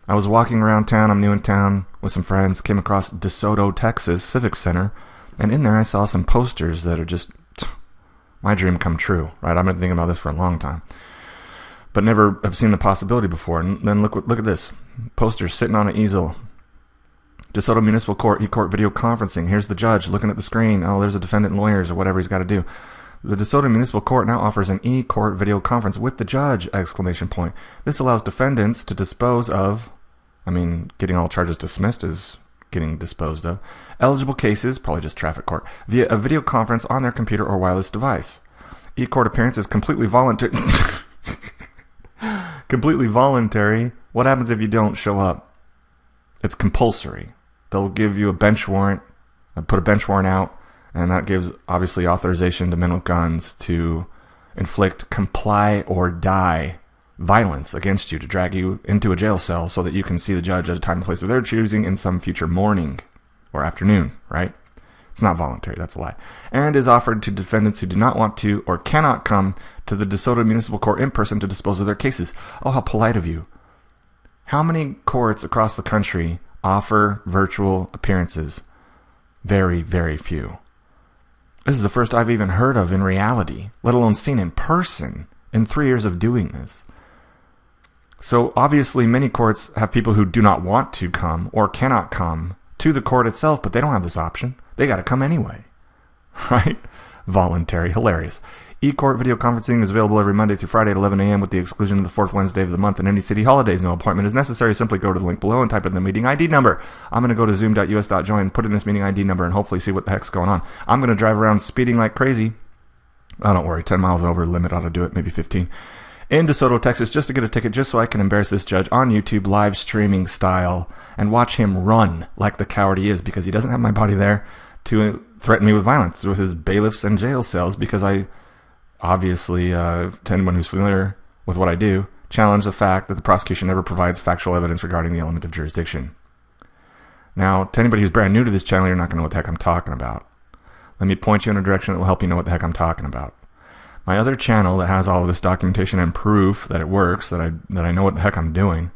I was walking around town. I'm new in town with some friends. Came across DeSoto, Texas Civic Center. And in there I saw some posters that are just my dream come true, right? I've been thinking about this for a long time, but never have seen the possibility before. And then look at this. Posters sitting on an easel. DeSoto Municipal Court, e-court video conferencing. Here's the judge looking at the screen. Oh, there's a defendant and lawyers or whatever he's got to do. The DeSoto Municipal Court now offers an e-court video conference with the judge! Exclamation point. This allows defendants to dispose of, getting all charges dismissed is getting disposed of, eligible cases, probably just traffic court, via a video conference on their computer or wireless device. E-court appearance is completely voluntary. Completely voluntary. What happens if you don't show up? It's compulsory. They'll give you a bench warrant, put a bench warrant out, and that gives, obviously, authorization to men with guns to inflict comply or die violence against you, to drag you into a jail cell so that you can see the judge at a time and place of their choosing in some future morning or afternoon, right? It's not voluntary, that's a lie. And is offered to defendants who do not want to or cannot come to the DeSoto Municipal Court in person to dispose of their cases. Oh, how polite of you. How many courts across the country offer virtual appearances? Very, very few. This is the first I've even heard of in reality, let alone seen in person, in 3 years of doing this. So obviously many courts have people who do not want to come or cannot come to the court itself, but they don't have this option. They got to come anyway. Right? Voluntary. Hilarious. E-court video conferencing is available every Monday through Friday at 11 a.m. with the exclusion of the fourth Wednesday of the month and any city holidays. No appointment is necessary. Simply go to the link below and type in the meeting ID number. I'm going to go to zoom.us.join, put in this meeting ID number, and hopefully see what the heck's going on. I'm going to drive around speeding like crazy. Oh, don't worry. 10 miles over limit ought to do it. Maybe 15. In DeSoto, Texas, just to get a ticket, just so I can embarrass this judge on YouTube, live streaming style, and watch him run like the coward he is, because he doesn't have my body there to threaten me with violence with his bailiffs and jail cells, because I obviously, to anyone who's familiar with what I do, challenge the fact that the prosecution never provides factual evidence regarding the element of jurisdiction. Now, to anybody who's brand new to this channel, you're not going to know what the heck I'm talking about. Let me point you in a direction that will help you know what the heck I'm talking about. My other channel that has all of this documentation and proof that it works, that I know what the heck I'm doing,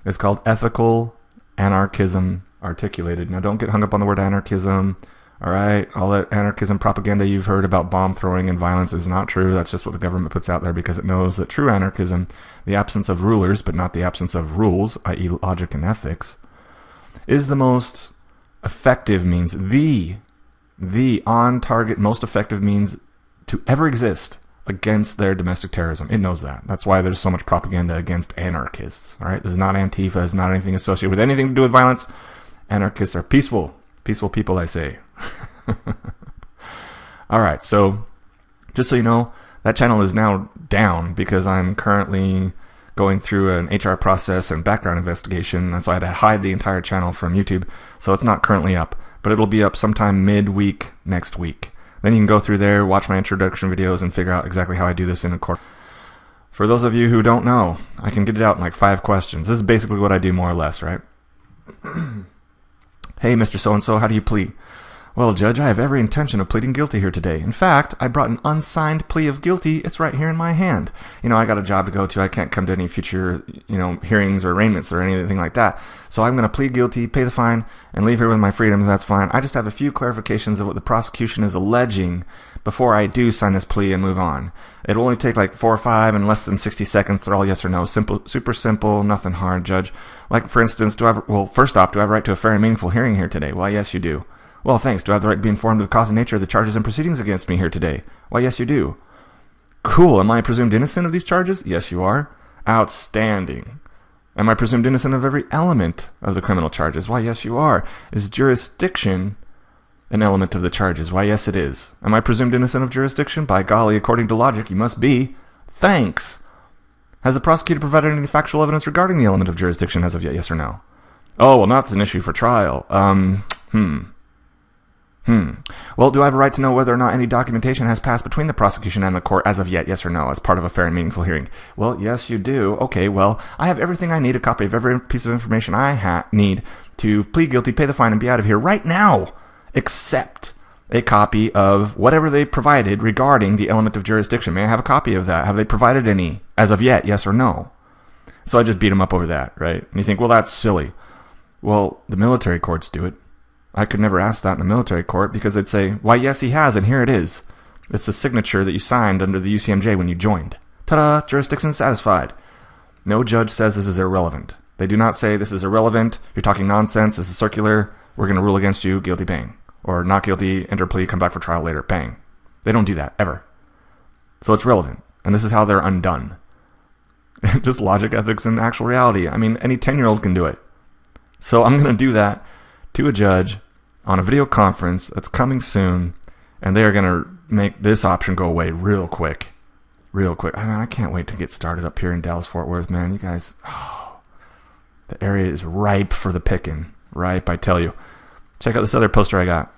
is called Ethical Anarchism Articulated. Now, don't get hung up on the word anarchism. All right, all that anarchism propaganda you've heard about bomb throwing and violence is not true. That's just what the government puts out there because it knows that true anarchism, the absence of rulers, but not the absence of rules, i.e. logic and ethics, is the most effective means, the on-target, most effective means to ever exist against their domestic terrorism. It knows that. That's why there's so much propaganda against anarchists. All right, this is not Antifa. It's not anything associated with anything to do with violence. Anarchists are peaceful people, I say. All right, so just so you know, that channel is now down because I'm currently going through an HR process and background investigation, and so I had to hide the entire channel from YouTube, so it's not currently up, but it'll be up sometime midweek next week. Then you can go through there, watch my introduction videos, and figure out exactly how I do this in a court. For those of you who don't know, I can get it out in like 5 questions. This is basically what I do more or less, right? Hey, Mr. So-and-so, how do you plead? Well, Judge, I have every intention of pleading guilty here today. In fact, I brought an unsigned plea of guilty. It's right here in my hand. I got a job to go to. I can't come to any future, hearings or arraignments or anything like that. So I'm going to plead guilty, pay the fine, and leave here with my freedom. That's fine. I just have a few clarifications of what the prosecution is alleging before I do sign this plea and move on. It'll only take like 4 or 5 and less than 60 seconds. They're all yes or no. Simple, super simple, nothing hard, Judge. Like, for instance, first off, do I have a right to a fair and meaningful hearing here today? Well, yes, you do. Well, thanks. Do I have the right to be informed of the cause and nature of the charges and proceedings against me here today? Why, yes, you do. Cool. Am I presumed innocent of these charges? Yes, you are. Outstanding. Am I presumed innocent of every element of the criminal charges? Why, yes, you are. Is jurisdiction an element of the charges? Why, yes, it is. Am I presumed innocent of jurisdiction? By golly, according to logic, you must be. Thanks. Has the prosecutor provided any factual evidence regarding the element of jurisdiction as of yet, yes or no? Oh, well, not as an issue for trial. Well, do I have a right to know whether or not any documentation has passed between the prosecution and the court as of yet, yes or no, as part of a fair and meaningful hearing? Well, yes, you do. Okay, well, I have everything I need, a copy of every piece of information I need to plead guilty, pay the fine, and be out of here right now, except a copy of whatever they provided regarding the element of jurisdiction. May I have a copy of that? Have they provided any as of yet, yes or no? So I just beat him up over that, right? And you think, well, that's silly. Well, the military courts do it. I could never ask that in the military court because they'd say, why, yes, he has, and here it is. It's the signature that you signed under the UCMJ when you joined. Ta-da! Jurisdiction satisfied. No judge says this is irrelevant. They do not say this is irrelevant, you're talking nonsense, this is circular, we're going to rule against you, guilty, bang. Or not guilty, enter plea, come back for trial later, bang. They don't do that, ever. So it's relevant. And this is how they're undone. Just logic, ethics, and actual reality. I mean, any 10-year-old can do it. So I'm going to do that to a judge on a video conference that's coming soon, and they are going to make this option go away real quick. Real quick. I mean, I can't wait to get started up here in Dallas-Fort Worth, man. You guys, the area is ripe for the picking. Ripe, I tell you. Check out this other poster I got.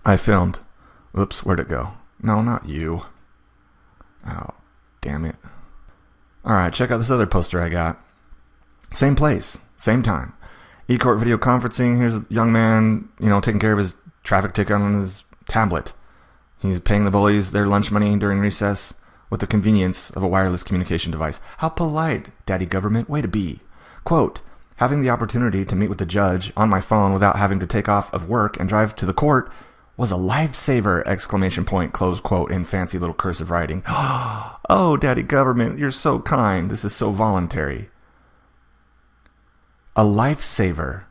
I filmed. Oops, where'd it go? No, not you. Oh, damn it. Alright, check out this other poster I got. Same place, same time. E-court video conferencing. Here's a young man, taking care of his traffic ticket on his tablet. He's paying the bullies their lunch money during recess with the convenience of a wireless communication device. How polite, Daddy Government. Way to be. Quote, having the opportunity to meet with the judge on my phone without having to take off of work and drive to the court was a lifesaver, exclamation point, close quote, in fancy little cursive writing. Oh, Daddy Government, you're so kind. This is so voluntary. A lifesaver.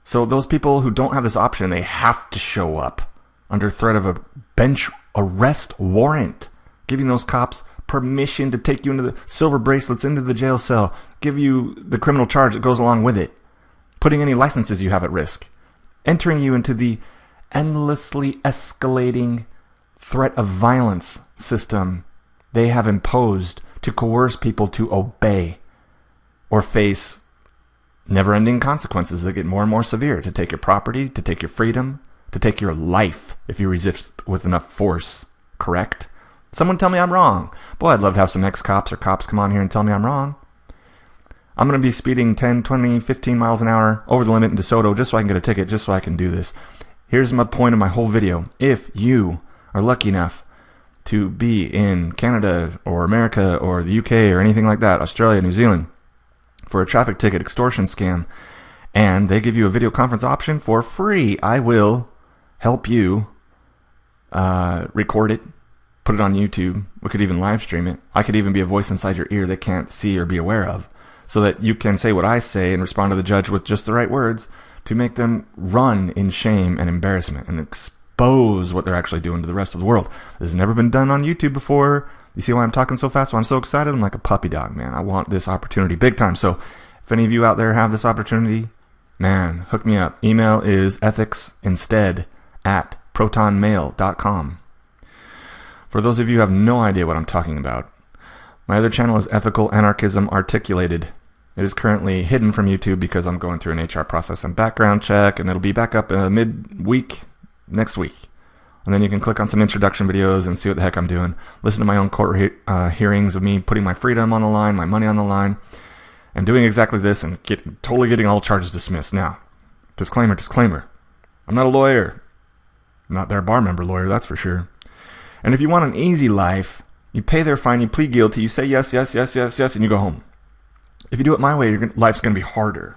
So those people who don't have this option, they have to show up under threat of a bench arrest warrant, giving those cops permission to take you into the silver bracelets into the jail cell, give you the criminal charge that goes along with it, putting any licenses you have at risk, entering you into the endlessly escalating threat of violence system they have imposed to coerce people to obey or face never-ending consequences that get more and more severe, to take your property, to take your freedom, to take your life if you resist with enough force. Correct? Someone tell me I'm wrong. Boy, I'd love to have some ex-cops or cops come on here and tell me I'm wrong. I'm going to be speeding 10, 20, 15 miles an hour over the limit in DeSoto just so I can get a ticket, just so I can do this. Here's my point of my whole video. If you are lucky enough to be in Canada or America or the UK or anything like that, Australia, New Zealand, for a traffic ticket extortion scam, and they give you a video conference option for free, I will help you record it, put it on YouTube. We could even live stream it. I could even be a voice inside your ear they can't see or be aware of, so that you can say what I say and respond to the judge with just the right words to make them run in shame and embarrassment and expose what they're actually doing to the rest of the world. This has never been done on YouTube before. You see why I'm talking so fast? Why I'm so excited? I'm like a puppy dog, man. I want this opportunity big time. So if any of you out there have this opportunity, man, hook me up. Email is ethicsinstead@protonmail.com. For those of you who have no idea what I'm talking about, my other channel is Ethical Anarchism Articulated. It is currently hidden from YouTube because I'm going through an HR process and background check, and it'll be back up mid-week next week. And then you can click on some introduction videos and see what the heck I'm doing. Listen to my own court hearings of me putting my freedom on the line, my money on the line, and doing exactly this and totally getting all charges dismissed. Now, disclaimer. I'm not a lawyer. I'm not their bar member lawyer, that's for sure. And if you want an easy life, you pay their fine, you plead guilty, you say yes, and you go home. If you do it my way, your life's going to be harder,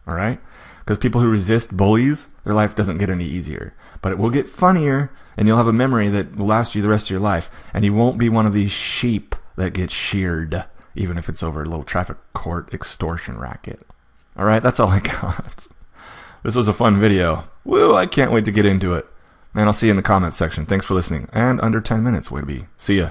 all right? Because people who resist bullies, their life doesn't get any easier. But it will get funnier, and you'll have a memory that will last you the rest of your life. And you won't be one of these sheep that gets sheared, even if it's over a little traffic court extortion racket. All right, that's all I got. This was a fun video. Woo, I can't wait to get into it. Man, I'll see you in the comments section. Thanks for listening. And under 10 minutes, way to be. See ya.